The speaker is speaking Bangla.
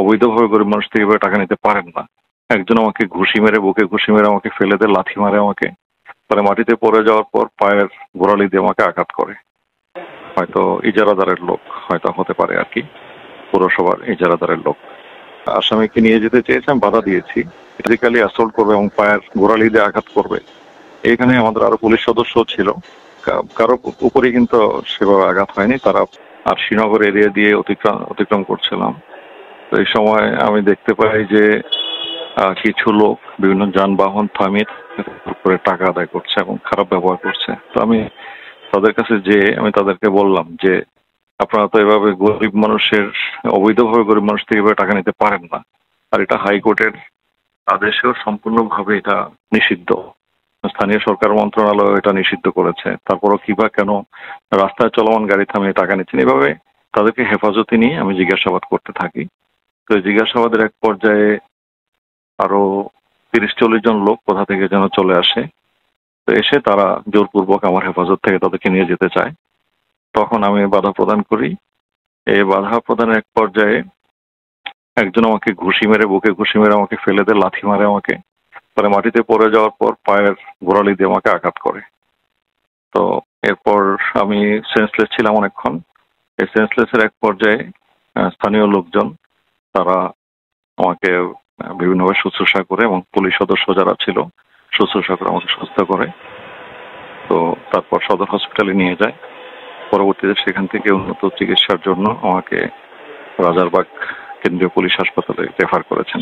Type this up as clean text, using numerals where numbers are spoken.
অবৈধভাবে গরিব মানুষ থেকে এভাবে টাকা নিতে পারেন না। একজন আমাকে ঘুষি মেরে, বুকে ঘুষি মেরে আমাকে ফেলে দেয়, লাথি মারে আমাকে, পরে মাটিতে পড়ে যাওয়ার পর পায়ের গোড়ালি দিয়ে আমাকে আঘাত করে। হয়তো ইজারাদারের লোক, হয়তো হতে পারে আর কি, পৌরসভার ইজারাদারের লোক। আসামিকে নিয়ে যেতে চেয়েছে, আমি বাধা দিয়েছি। ফিজিক্যালি অ্যাসল্ট করবে এবং পায়ের গোড়ালি দিয়ে আঘাত করবে। এখানে আমাদের আরো পুলিশ সদস্য ছিল, কারো উপরে কিন্তু সেভাবে আঘাত হয়নি। তারা আর শ্রীনগর এরিয়া দিয়ে অতিক্রম করছিলাম। তো এই সময় আমি দেখতে পাই যে কিছু লোক বিভিন্ন যানবাহন থামিয়ে করে টাকা আদায় করছে এবং খারাপ ব্যবহার করছে। তো আমি তাদের কাছে আমি তাদেরকে বললাম যে আপনারা তো এভাবে গরিব মানুষের, অবৈধভাবে গরিব মানুষ থেকে এভাবে টাকা নিতে পারেন না। আর এটা হাইকোর্টের আদেশেও সম্পূর্ণভাবে এটা নিষিদ্ধ। স্থানীয় সরকার মন্ত্রণালয় এটা নিষিদ্ধ করেছে। তারপরও কিবা কেন রাস্তায় চলমান গাড়ি থামিয়ে টাকা নিচ্ছেন, এভাবে তাদেরকে হেফাজতে নিয়ে আমি জিজ্ঞাসাবাদ করতে থাকি। তো জিজ্ঞাসাবাদের এক পর্যায়ে আরো 30-40 জন লোক কোথা থেকে যেন চলে আসে। তো এসে তারা জোরপূর্বক আমার হেফাজত থেকে তাদেরকে নিয়ে যেতে চায়। তখন আমি বাধা প্রদান করি। এই বাধা প্রদানের এক পর্যায়ে একজন আমাকে ঘুষি মেরে, বুকে ঘুষি মেরে আমাকে ফেলে দেয়, লাথি মারে আমাকে, পরে মাটিতে পড়ে যাওয়ার পর পায়ের গোড়ালি দিয়ে আমাকে আঘাত করে। তো এরপর আমি সেন্সলেস ছিলাম অনেকক্ষণ। এই সেন্সলেসের এক পর্যায়ে স্থানীয় লোকজন তারা আমাকে বিভিন্নভাবে শুশ্রূষা করে এবং পুলিশ সদস্য যারা ছিল শুশ্রূষা করে আমাকে সুস্থ করে। তো তারপর সদর হসপিটালে নিয়ে যায়। পরবর্তীতে সেখান থেকে উন্নত চিকিৎসার জন্য আমাকে রাজারবাগ কেন্দ্রীয় পুলিশ হাসপাতালে রেফার করেছেন।